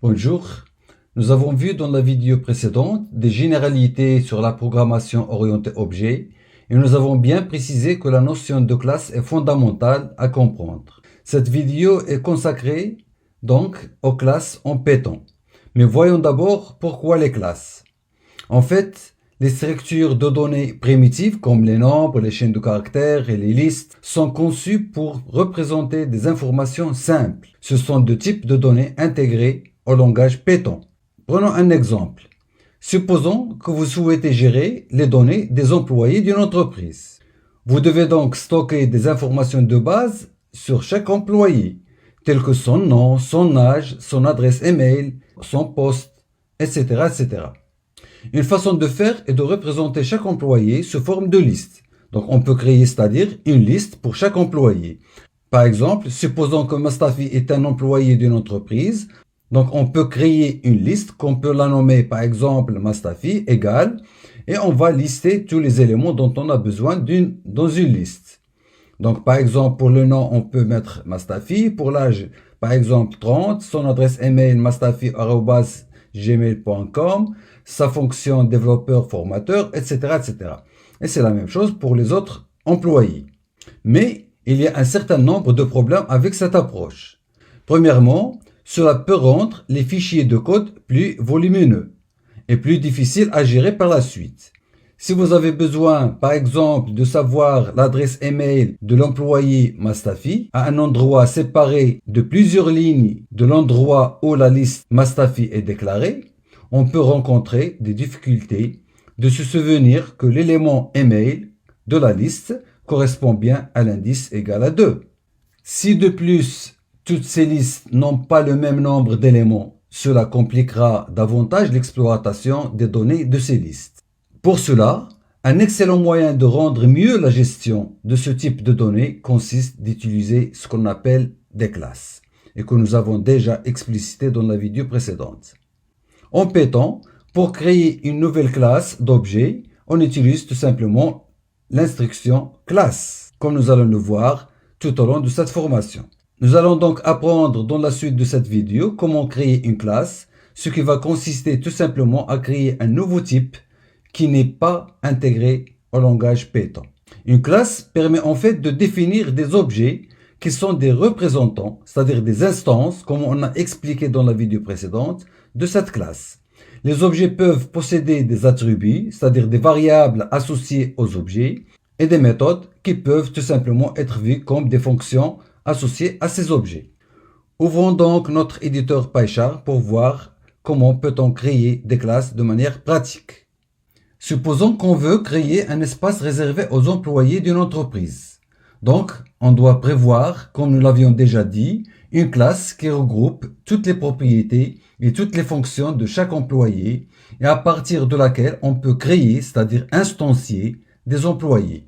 Bonjour, nous avons vu dans la vidéo précédente des généralités sur la programmation orientée objet et nous avons bien précisé que la notion de classe est fondamentale à comprendre. Cette vidéo est consacrée donc aux classes en Python. Mais voyons d'abord pourquoi les classes. En fait, les structures de données primitives comme les nombres, les chaînes de caractères et les listes sont conçues pour représenter des informations simples. Ce sont deux types de données intégrées au langage Python. Prenons un exemple. Supposons que vous souhaitez gérer les données des employés d'une entreprise. Vous devez donc stocker des informations de base sur chaque employé, telles que son nom, son âge, son adresse email, son poste, etc., etc. Une façon de faire est de représenter chaque employé sous forme de liste. Donc on peut créer, c'est-à-dire une liste pour chaque employé. Par exemple, supposons que Mustafi est un employé d'une entreprise. Donc on peut créer une liste qu'on peut la nommer par exemple Mustafi égale et on va lister tous les éléments dont on a besoin dans une liste. Donc par exemple pour le nom on peut mettre Mustafi, pour l'âge par exemple 30, son adresse email mustafi@gmail.com, sa fonction développeur formateur, etc. etc. Et c'est la même chose pour les autres employés. Mais il y a un certain nombre de problèmes avec cette approche. Premièrement, cela peut rendre les fichiers de code plus volumineux et plus difficiles à gérer par la suite. Si vous avez besoin, par exemple, de savoir l'adresse email de l'employé Mustafi à un endroit séparé de plusieurs lignes de l'endroit où la liste Mustafi est déclarée, on peut rencontrer des difficultés de se souvenir que l'élément email de la liste correspond bien à l'indice égal à 2. Si de plus, toutes ces listes n'ont pas le même nombre d'éléments, cela compliquera davantage l'exploitation des données de ces listes. Pour cela, un excellent moyen de rendre mieux la gestion de ce type de données consiste d'utiliser ce qu'on appelle des classes et que nous avons déjà explicité dans la vidéo précédente. En Python, pour créer une nouvelle classe d'objets, on utilise tout simplement l'instruction classe, comme nous allons le voir tout au long de cette formation. Nous allons donc apprendre dans la suite de cette vidéo comment créer une classe, ce qui va consister tout simplement à créer un nouveau type qui n'est pas intégré au langage Python. Une classe permet en fait de définir des objets qui sont des représentants, c'est-à-dire des instances, comme on a expliqué dans la vidéo précédente, de cette classe. Les objets peuvent posséder des attributs, c'est-à-dire des variables associées aux objets, et des méthodes qui peuvent tout simplement être vues comme des fonctions associées à ces objets. Ouvrons donc notre éditeur PyCharm pour voir comment peut-on créer des classes de manière pratique. Supposons qu'on veut créer un espace réservé aux employés d'une entreprise. Donc, on doit prévoir, comme nous l'avions déjà dit, une classe qui regroupe toutes les propriétés et toutes les fonctions de chaque employé et à partir de laquelle on peut créer, c'est-à-dire instancier, des employés.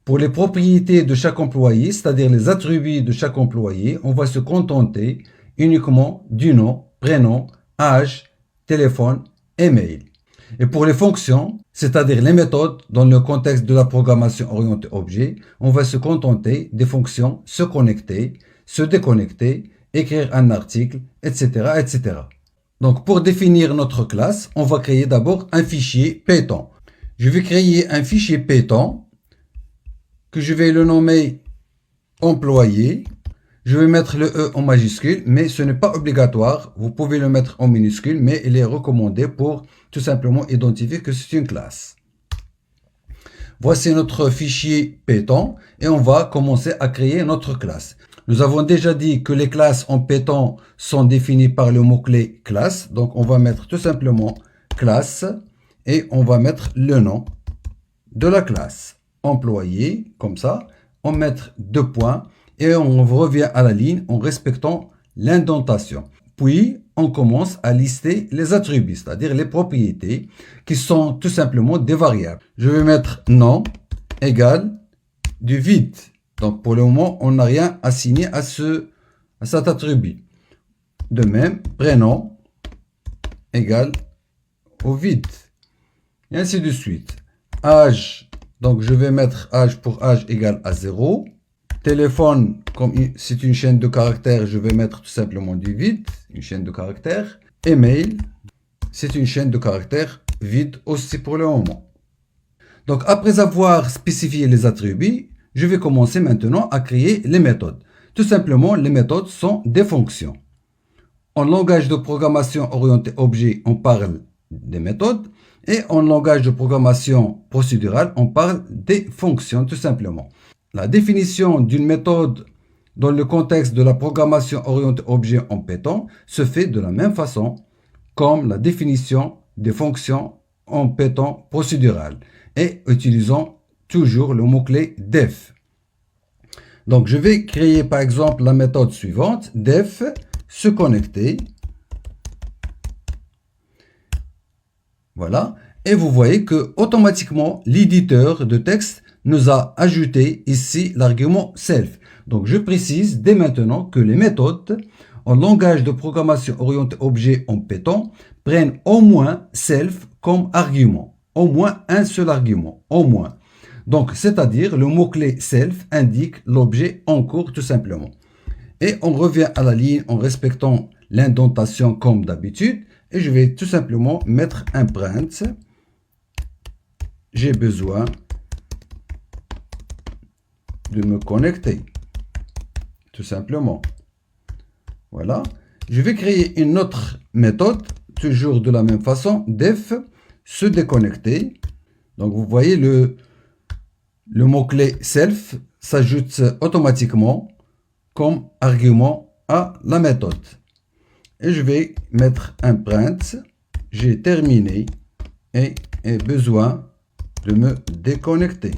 Pour les propriétés de chaque employé, c'est-à-dire les attributs de chaque employé, on va se contenter uniquement du nom, prénom, âge, téléphone, email. Et pour les fonctions, c'est-à-dire les méthodes dans le contexte de la programmation orientée objet, on va se contenter des fonctions se connecter, se déconnecter, écrire un article, etc., etc. Donc pour définir notre classe, on va créer d'abord un fichier Python. Je vais créer un fichier Python que je vais le nommer employé. Je vais mettre le E en majuscule, mais ce n'est pas obligatoire. Vous pouvez le mettre en minuscule, mais il est recommandé pour tout simplement identifier que c'est une classe. Voici notre fichier Python et on va commencer à créer notre classe. Nous avons déjà dit que les classes en Python sont définies par le mot-clé classe. Donc on va mettre tout simplement classe et on va mettre le nom de la classe. Employé, comme ça. On met deux points et on revient à la ligne en respectant l'indentation. Puis on commence à lister les attributs, c'est-à-dire les propriétés qui sont tout simplement des variables. Je vais mettre nom égale du vide. Donc pour le moment, on n'a rien assigné à cet attribut. De même, prénom égale au vide. Et ainsi de suite. Âge, donc je vais mettre âge pour âge égale à 0. Téléphone, comme c'est une chaîne de caractères, je vais mettre tout simplement du vide, une chaîne de caractères. email, c'est une chaîne de caractères vide aussi pour le moment. Donc, après avoir spécifié les attributs, je vais commencer maintenant à créer les méthodes. Tout simplement, les méthodes sont des fonctions. En langage de programmation orienté objet, on parle des méthodes. Et en langage de programmation procédurale, on parle des fonctions, tout simplement. La définition d'une méthode dans le contexte de la programmation orientée objet en Python se fait de la même façon comme la définition des fonctions en Python procédural et utilisant toujours le mot-clé def. Donc, je vais créer par exemple la méthode suivante, def se connecter. Voilà. Et vous voyez que automatiquement, l'éditeur de texte nous a ajouté ici l'argument self. Donc, je précise dès maintenant que les méthodes en langage de programmation orienté objet en Python prennent au moins self comme argument. Au moins un seul argument. Au moins. Donc, c'est-à-dire le mot-clé self indique l'objet en cours tout simplement. Et on revient à la ligne en respectant l'indentation comme d'habitude. Et je vais tout simplement mettre un print. J'ai besoin de me connecter. Tout simplement. Voilà. Je vais créer une autre méthode, toujours de la même façon, def se déconnecter. Donc vous voyez le mot-clé self s'ajoute automatiquement comme argument à la méthode. Et je vais mettre un print. J'ai terminé et ai besoin de me déconnecter.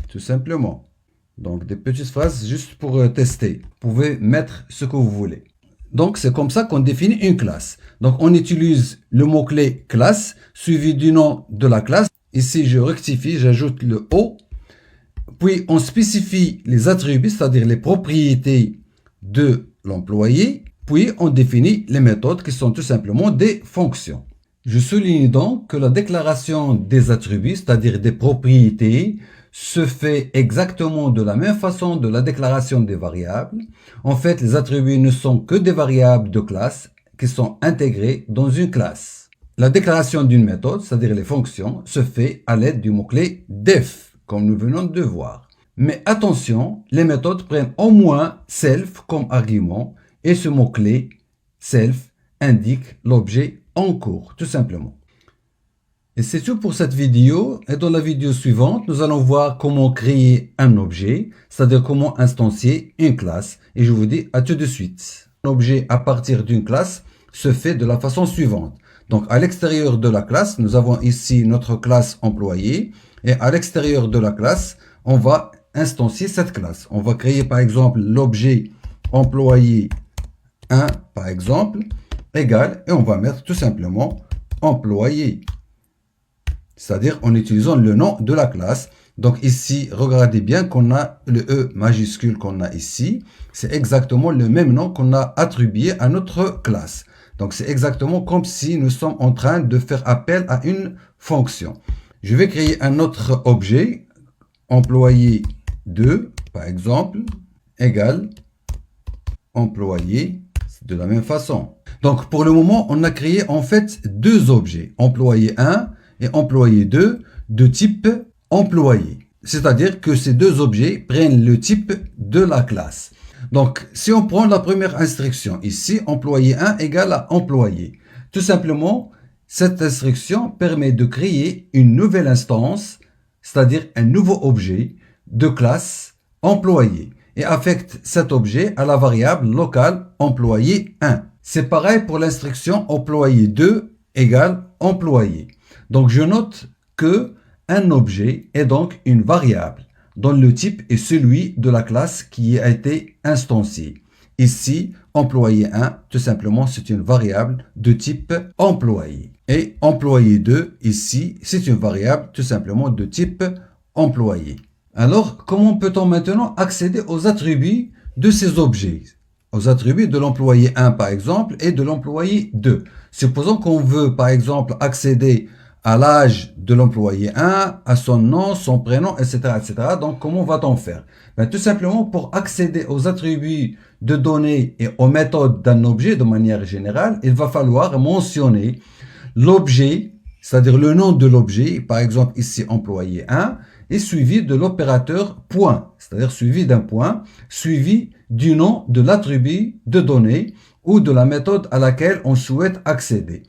Tout simplement. Donc des petites phrases juste pour tester. Vous pouvez mettre ce que vous voulez. Donc c'est comme ça qu'on définit une classe. Donc on utilise le mot-clé classe suivi du nom de la classe. Ici je rectifie, j'ajoute le O. Puis on spécifie les attributs, c'est-à-dire les propriétés de l'employé. Puis on définit les méthodes qui sont tout simplement des fonctions. Je souligne donc que la déclaration des attributs, c'est-à-dire des propriétés, se fait exactement de la même façon de la déclaration des variables. En fait, les attributs ne sont que des variables de classe qui sont intégrées dans une classe. La déclaration d'une méthode, c'est-à-dire les fonctions, se fait à l'aide du mot-clé def, comme nous venons de voir. Mais attention, les méthodes prennent au moins self comme argument et ce mot-clé self indique l'objet en cours, tout simplement. Et c'est tout pour cette vidéo. Et dans la vidéo suivante, nous allons voir comment créer un objet, c'est-à-dire comment instancier une classe. Et je vous dis à tout de suite. Un objet à partir d'une classe se fait de la façon suivante. Donc à l'extérieur de la classe, nous avons ici notre classe employé. Et à l'extérieur de la classe, on va instancier cette classe. On va créer par exemple l'objet employé 1 par exemple, égal, et on va mettre tout simplement employé. C'est-à-dire en utilisant le nom de la classe. Donc ici, regardez bien qu'on a le E majuscule qu'on a ici. C'est exactement le même nom qu'on a attribué à notre classe. Donc c'est exactement comme si nous sommes en train de faire appel à une fonction. Je vais créer un autre objet, employé 2, par exemple, égal employé, de la même façon. Donc pour le moment, on a créé en fait deux objets, employé 1 et employé 2 de type employé. C'est-à-dire que ces deux objets prennent le type de la classe. Donc, si on prend la première instruction ici, employé 1 égale à employé. Tout simplement, cette instruction permet de créer une nouvelle instance, c'est-à-dire un nouveau objet de classe employé et affecte cet objet à la variable locale employé 1. C'est pareil pour l'instruction employé 2 égale employé. Donc, je note que un objet est donc une variable dont le type est celui de la classe qui a été instanciée. Ici, employé 1, tout simplement, c'est une variable de type employé. Et employé 2, ici, c'est une variable tout simplement de type employé. Alors, comment peut-on maintenant accéder aux attributs de ces objets? Aux attributs de l'employé 1, par exemple, et de l'employé 2. Supposons qu'on veut, par exemple, accéder à l'âge de l'employé 1, à son nom, son prénom, etc., etc. Donc, comment va-t-on faire? Ben, tout simplement, pour accéder aux attributs de données et aux méthodes d'un objet de manière générale, il va falloir mentionner l'objet, c'est-à-dire le nom de l'objet, par exemple ici employé 1, est suivi de l'opérateur point, c'est-à-dire suivi d'un point, suivi du nom de l'attribut de données ou de la méthode à laquelle on souhaite accéder.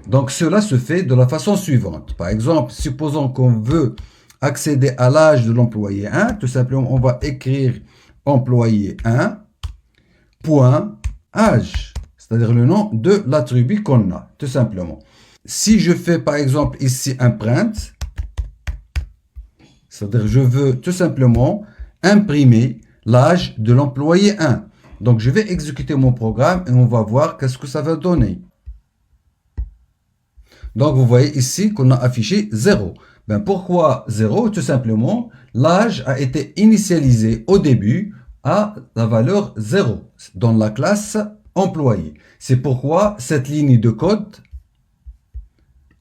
Donc cela se fait de la façon suivante. Par exemple, supposons qu'on veut accéder à l'âge de l'employé 1, tout simplement on va écrire employé 1, point, âge, c'est-à-dire le nom de l'attribut qu'on a, tout simplement. Si je fais par exemple ici un print, c'est-à-dire je veux tout simplement imprimer l'âge de l'employé 1. Donc je vais exécuter mon programme et on va voir qu'est-ce que ça va donner. Donc vous voyez ici qu'on a affiché 0. Ben pourquoi 0? Tout simplement, l'âge a été initialisé au début à la valeur 0 dans la classe employé. C'est pourquoi cette ligne de code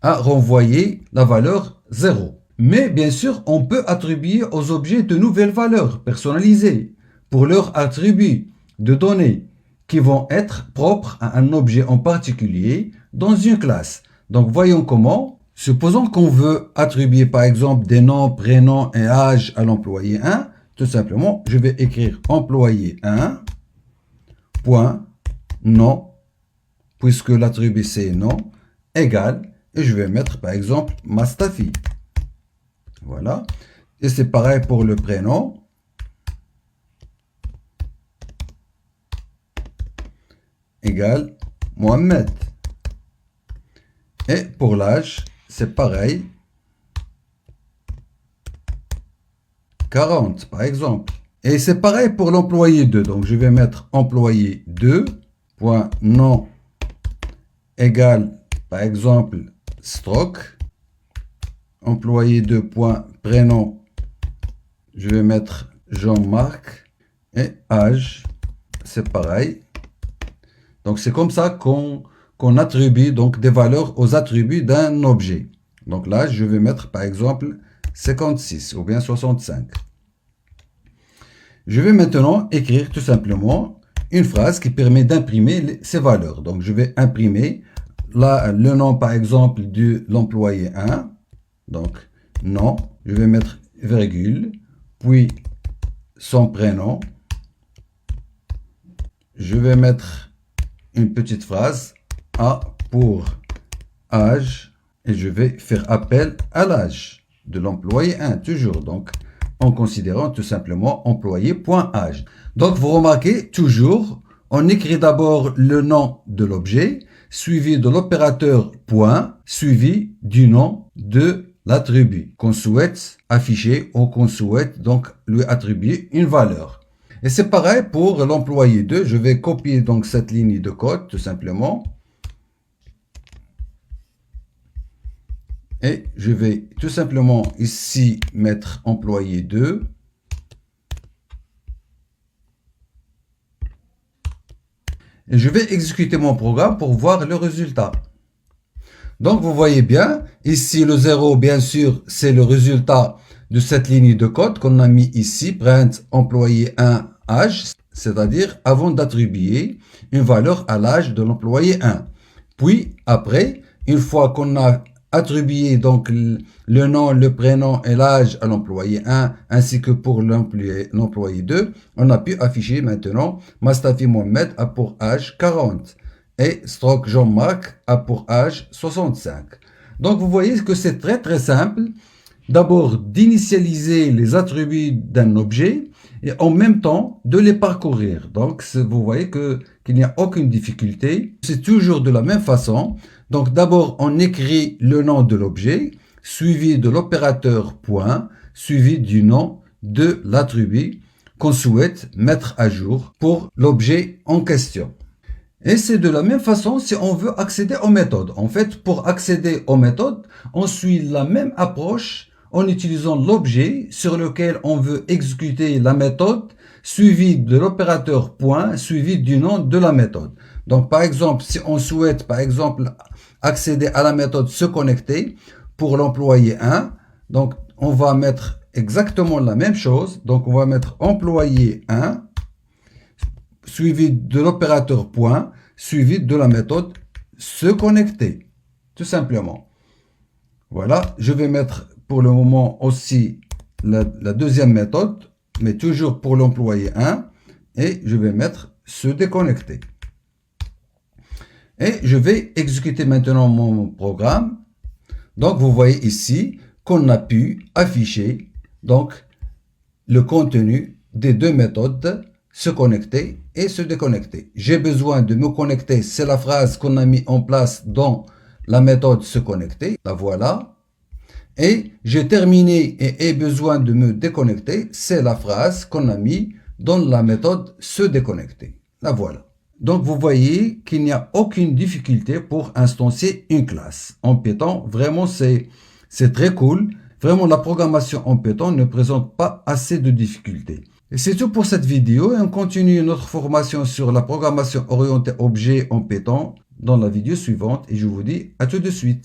a renvoyé la valeur 0. Mais bien sûr, on peut attribuer aux objets de nouvelles valeurs personnalisées pour leurs attributs de données qui vont être propres à un objet en particulier dans une classe. Donc voyons comment. Supposons qu'on veut attribuer par exemple des noms, prénoms et âge à l'employé 1. Tout simplement, je vais écrire employé 1, point, nom, puisque l'attribut c'est nom, égal, et je vais mettre par exemple Mastafi. Voilà. Et c'est pareil pour le prénom. Égal Mohamed. Et pour l'âge, c'est pareil. 40 par exemple. Et c'est pareil pour l'employé 2. Donc je vais mettre employé 2, point nom égal par exemple stroke. Employé 2, point prénom, je vais mettre Jean-Marc. Et âge, c'est pareil. Donc c'est comme ça qu'on attribue donc des valeurs aux attributs d'un objet. Donc là, je vais mettre par exemple 56 ou bien 65. Je vais maintenant écrire tout simplement une phrase qui permet d'imprimer ces valeurs. Donc je vais imprimer là, le nom par exemple de l'employé 1. Donc nom, je vais mettre virgule, puis son prénom. Je vais mettre une petite phrase A pour âge et je vais faire appel à l'âge de l'employé 1 toujours, donc en considérant tout simplement employé.âge. Donc vous remarquez toujours, on écrit d'abord le nom de l'objet suivi de l'opérateur point suivi du nom de l'attribut qu'on souhaite afficher ou qu'on souhaite donc lui attribuer une valeur. Et c'est pareil pour l'employé 2. Je vais copier donc cette ligne de code tout simplement. Et je vais tout simplement ici mettre employé 2. Et je vais exécuter mon programme pour voir le résultat. Donc vous voyez bien, ici le 0 bien sûr c'est le résultat de cette ligne de code qu'on a mis ici, print employé 1 âge, c'est-à-dire avant d'attribuer une valeur à l'âge de l'employé 1. Puis après, une fois qu'on a attribué donc le nom, le prénom et l'âge à l'employé 1 ainsi que pour l'employé 2, on a pu afficher maintenant Mastafi Mohamed a pour âge 40 et Stroke Jean-Marc a pour âge 65. Donc vous voyez que c'est très simple. D'abord d'initialiser les attributs d'un objet et en même temps de les parcourir. Donc vous voyez qu'il n'y a aucune difficulté. C'est toujours de la même façon. Donc d'abord on écrit le nom de l'objet suivi de l'opérateur point suivi du nom de l'attribut qu'on souhaite mettre à jour pour l'objet en question. Et c'est de la même façon si on veut accéder aux méthodes. En fait, pour accéder aux méthodes, on suit la même approche en utilisant l'objet sur lequel on veut exécuter la méthode, suivi de l'opérateur point, suivi du nom de la méthode. Donc, par exemple, si on souhaite, par exemple, accéder à la méthode se connecter, pour l'employé 1, donc on va mettre exactement la même chose. Donc on va mettre employé 1 suivi de l'opérateur point suivi de la méthode se connecter, tout simplement. Voilà, je vais mettre pour le moment aussi la deuxième méthode, mais toujours pour l'employé 1, et je vais mettre se déconnecter. Et je vais exécuter maintenant mon programme. Donc vous voyez ici qu'on a pu afficher donc le contenu des deux méthodes se connecter et se déconnecter. J'ai besoin de me connecter, c'est la phrase qu'on a mis en place dans la méthode se connecter, la voilà. Et j'ai terminé et ai besoin de me déconnecter, c'est la phrase qu'on a mis dans la méthode se déconnecter, la voilà. Donc vous voyez qu'il n'y a aucune difficulté pour instancier une classe en Python. Vraiment c'est très cool. Vraiment la programmation en Python ne présente pas assez de difficultés. Et c'est tout pour cette vidéo et on continue notre formation sur la programmation orientée objet en Python dans la vidéo suivante et je vous dis à tout de suite.